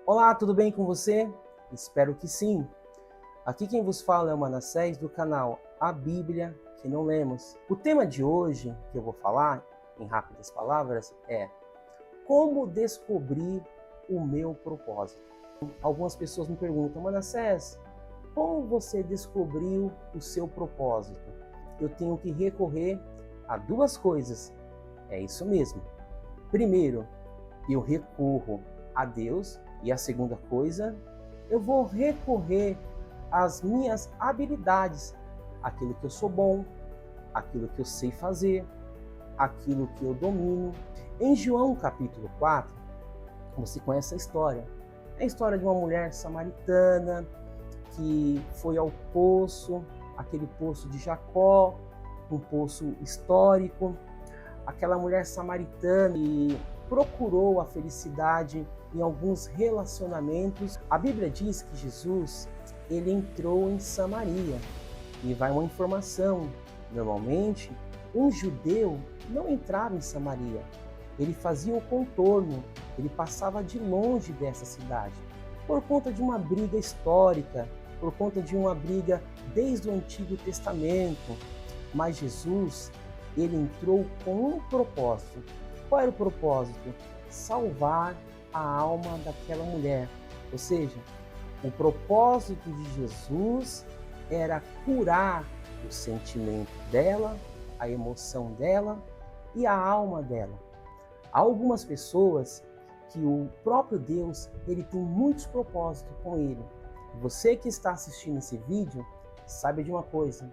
Olá, tudo bem com você? Espero que sim. Aqui quem vos fala é o Manassés do canal A Bíblia que não lemos. O tema de hoje que eu vou falar, em rápidas palavras, é como descobrir o meu propósito. Algumas pessoas me perguntam, Manassés, como você descobriu o seu propósito? Eu tenho que recorrer a duas coisas. É isso mesmo. Primeiro, eu recorro a Deus e a segunda coisa, eu vou recorrer às minhas habilidades, aquilo que eu sou bom, aquilo que eu sei fazer, aquilo que eu domino. Em João capítulo 4, você conhece a história. É a história de uma mulher samaritana que foi ao poço, aquele poço de Jacó, um poço histórico. Aquela mulher samaritana e procurou a felicidade em alguns relacionamentos. A Bíblia diz que Jesus, ele entrou em Samaria. E vai uma informação, normalmente, um judeu não entrava em Samaria. Ele fazia o contorno, ele passava de longe dessa cidade, por conta de uma briga histórica, por conta de uma briga desde o Antigo Testamento. Mas Jesus, ele entrou com um propósito. Qual era o propósito? Salvar a alma daquela mulher. Ou seja, o propósito de Jesus era curar o sentimento dela, a emoção dela e a alma dela. Há algumas pessoas que o próprio Deus, ele tem muitos propósitos com ele. Você que está assistindo esse vídeo, sabe de uma coisa,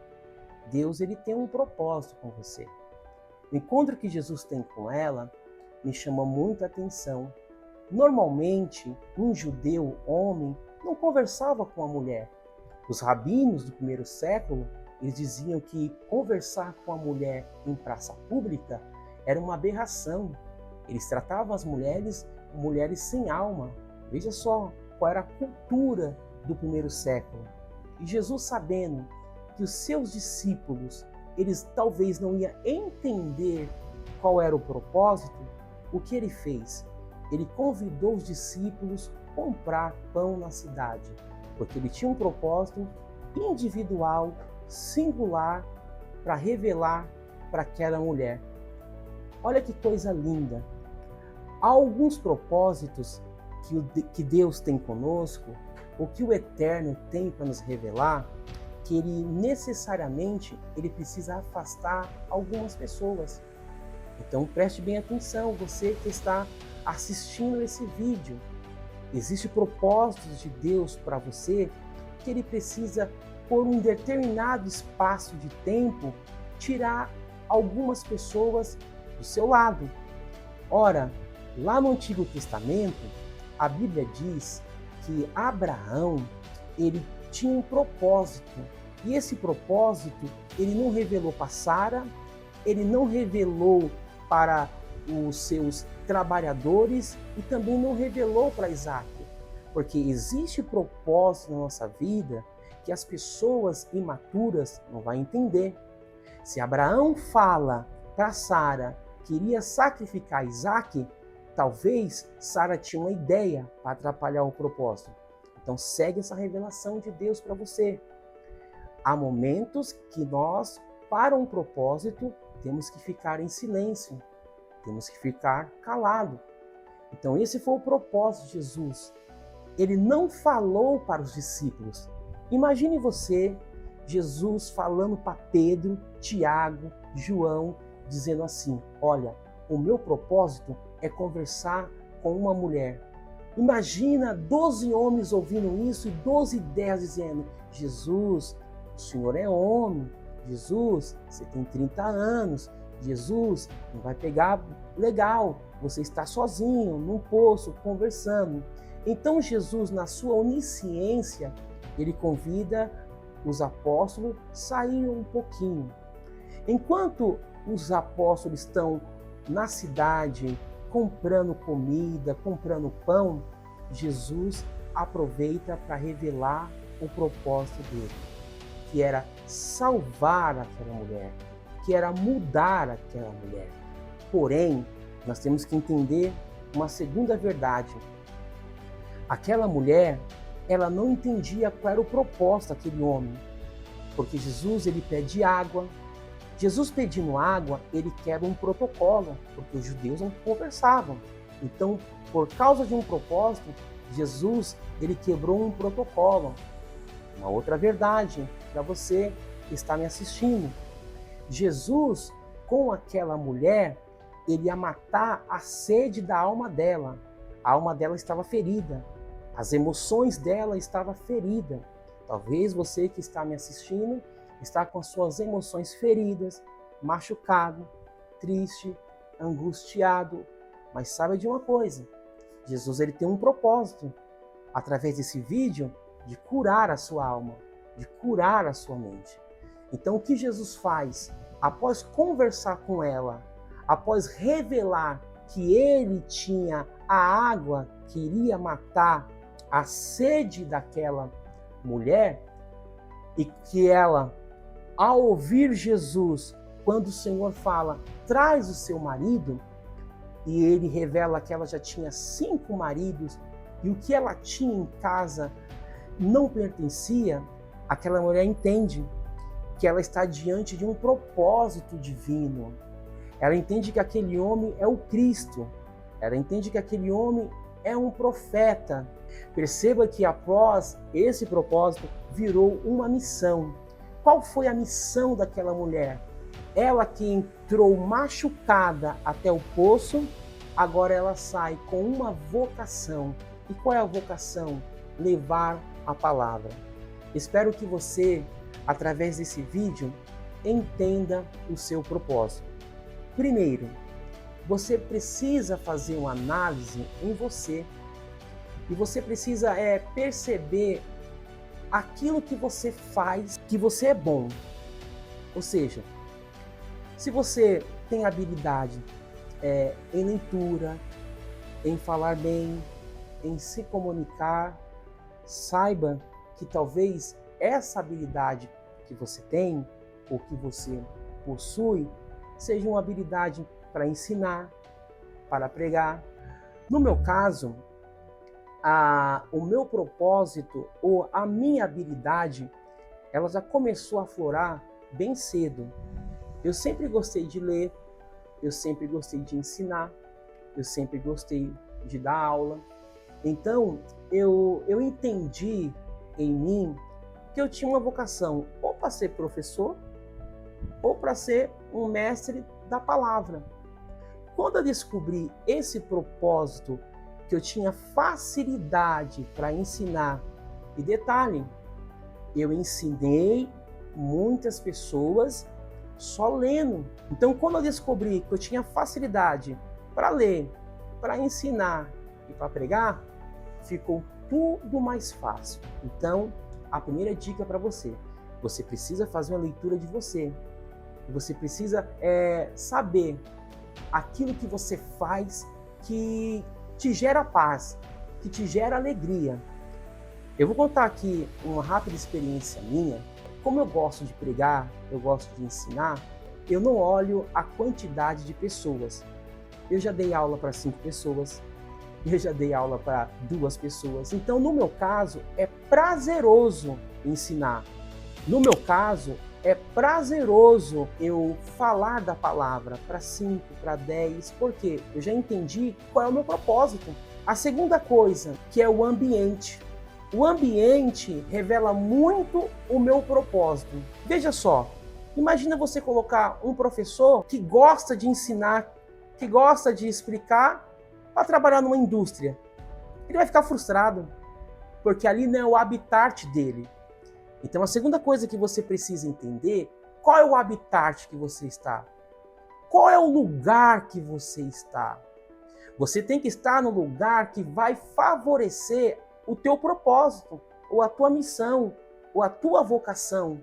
Deus, ele tem um propósito com você. O encontro que Jesus tem com ela me chama muita atenção. Normalmente, um judeu homem não conversava com a mulher. Os rabinos do primeiro século, eles diziam que conversar com a mulher em praça pública era uma aberração. Eles tratavam as mulheres como mulheres sem alma. Veja só qual era a cultura do primeiro século. E Jesus, sabendo que os seus discípulos, eles talvez não iam entender qual era o propósito, o que ele fez? Ele convidou os discípulos a comprar pão na cidade, porque ele tinha um propósito individual, singular, para revelar para aquela mulher. Olha que coisa linda! Há alguns propósitos que Deus tem conosco, ou que o Eterno tem para nos revelar, que ele necessariamente precisa afastar algumas pessoas. Então preste bem atenção, você que está assistindo esse vídeo. Existem propósitos de Deus para você que ele precisa, por um determinado espaço de tempo, tirar algumas pessoas do seu lado. Ora, lá no Antigo Testamento, a Bíblia diz que Abraão, ele tinha um propósito. E esse propósito, ele não revelou para Sara, ele não revelou para os seus trabalhadores e também não revelou para Isaac. Porque existe propósito na nossa vida que as pessoas imaturas não vão entender. Se Abraão fala para Sara que iria sacrificar Isaac, talvez Sara tinha uma ideia para atrapalhar o propósito. Então segue essa revelação de Deus para você. Há momentos que nós, para um propósito, temos que ficar em silêncio, temos que ficar calado. Então esse foi o propósito de Jesus. Ele não falou para os discípulos. Imagine você, Jesus falando para Pedro, Tiago, João, dizendo assim, olha, o meu propósito é conversar com uma mulher. Imagina 12 homens ouvindo isso e 12 ideias dizendo, Jesus, o senhor é homem, Jesus, você tem 30 anos, Jesus, não vai pegar legal, você está sozinho, num poço, conversando. Então Jesus, na sua onisciência, ele convida os apóstolos a saírem um pouquinho. Enquanto os apóstolos estão na cidade, comprando comida, comprando pão, Jesus aproveita para revelar o propósito dele, que era salvar aquela mulher, que era mudar aquela mulher. Porém, nós temos que entender uma segunda verdade. Aquela mulher, ela não entendia qual era o propósito daquele homem, porque Jesus, ele pede água. Jesus pedindo água, ele quebra um protocolo, porque os judeus não conversavam. Então, por causa de um propósito, Jesus, ele quebrou um protocolo. Uma outra verdade para você que está me assistindo. Jesus, com aquela mulher, ele ia matar a sede da alma dela. A alma dela estava ferida. As emoções dela estavam feridas. Talvez você que está me assistindo está com as suas emoções feridas, machucado, triste, angustiado. Mas saiba de uma coisa, Jesus ele tem um propósito, através desse vídeo, de curar a sua alma, de curar a sua mente. Então o que Jesus faz? Após conversar com ela, após revelar que ele tinha a água que iria matar a sede daquela mulher, e que ela, ao ouvir Jesus, quando o Senhor fala, traz o seu marido, e ele revela que ela já tinha 5 maridos, e o que ela tinha em casa não pertencia, aquela mulher entende que ela está diante de um propósito divino. Ela entende que aquele homem é o Cristo. Ela entende que aquele homem é um profeta. Perceba que após esse propósito, virou uma missão. Qual foi a missão daquela mulher? Ela que entrou machucada até o poço, agora ela sai com uma vocação. E qual é a vocação? Levar a palavra. Espero que você, através desse vídeo, entenda o seu propósito. Primeiro, você precisa fazer uma análise em você. E você precisa perceber aquilo que você faz, que você é bom. Ou seja, se você tem habilidade em leitura, em falar bem, em se comunicar, saiba que talvez essa habilidade que você tem, ou que você possui, seja uma habilidade para ensinar, para pregar. No meu caso, o meu propósito ou a minha habilidade, ela já começou a aflorar bem cedo. Eu sempre gostei de ler, eu sempre gostei de ensinar, eu sempre gostei de dar aula. Então, eu entendi em mim que eu tinha uma vocação ou para ser professor ou para ser um mestre da palavra. Quando eu descobri esse propósito, que eu tinha facilidade para ensinar, e detalhe, eu ensinei muitas pessoas só lendo. Então, quando eu descobri que eu tinha facilidade para ler, para ensinar e para pregar, ficou tudo mais fácil. Então, a primeira dica para você, você precisa fazer uma leitura de você. Você precisa saber aquilo que você faz que te gera paz, que te gera alegria. Eu vou contar aqui uma rápida experiência minha. Como eu gosto de pregar, eu gosto de ensinar, eu não olho a quantidade de pessoas. Eu já dei aula para 5 pessoas, eu já dei aula para 2 pessoas. Então, no meu caso, é prazeroso ensinar. No meu caso, é prazeroso eu falar da palavra para 5, para 10, porque eu já entendi qual é o meu propósito. A segunda coisa, que é o ambiente. O ambiente revela muito o meu propósito. Veja só, imagina você colocar um professor que gosta de ensinar, que gosta de explicar, para trabalhar numa indústria. Ele vai ficar frustrado, porque ali não é o habitat dele. Então a segunda coisa que você precisa entender, qual é o habitat que você está? Qual é o lugar que você está? Você tem que estar no lugar que vai favorecer o teu propósito, ou a tua missão, ou a tua vocação.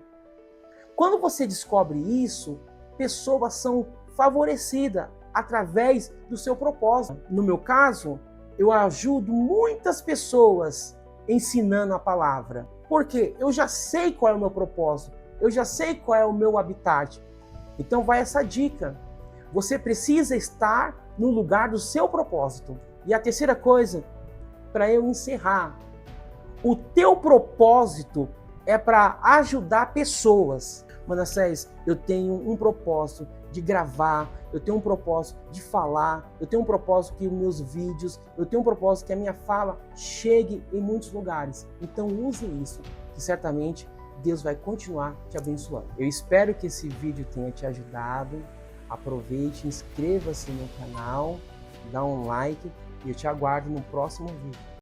Quando você descobre isso, pessoas são favorecidas através do seu propósito. No meu caso, eu ajudo muitas pessoas ensinando a palavra. Porque eu já sei qual é o meu propósito, eu já sei qual é o meu habitat. Então vai essa dica. Você precisa estar no lugar do seu propósito. E a terceira coisa, para eu encerrar, o teu propósito é para ajudar pessoas. Manassés, eu tenho um propósito de gravar, eu tenho um propósito de falar, eu tenho um propósito que os meus vídeos, eu tenho um propósito que a minha fala chegue em muitos lugares. Então use isso, que certamente Deus vai continuar te abençoando. Eu espero que esse vídeo tenha te ajudado. Aproveite, inscreva-se no canal, dá um like e eu te aguardo no próximo vídeo.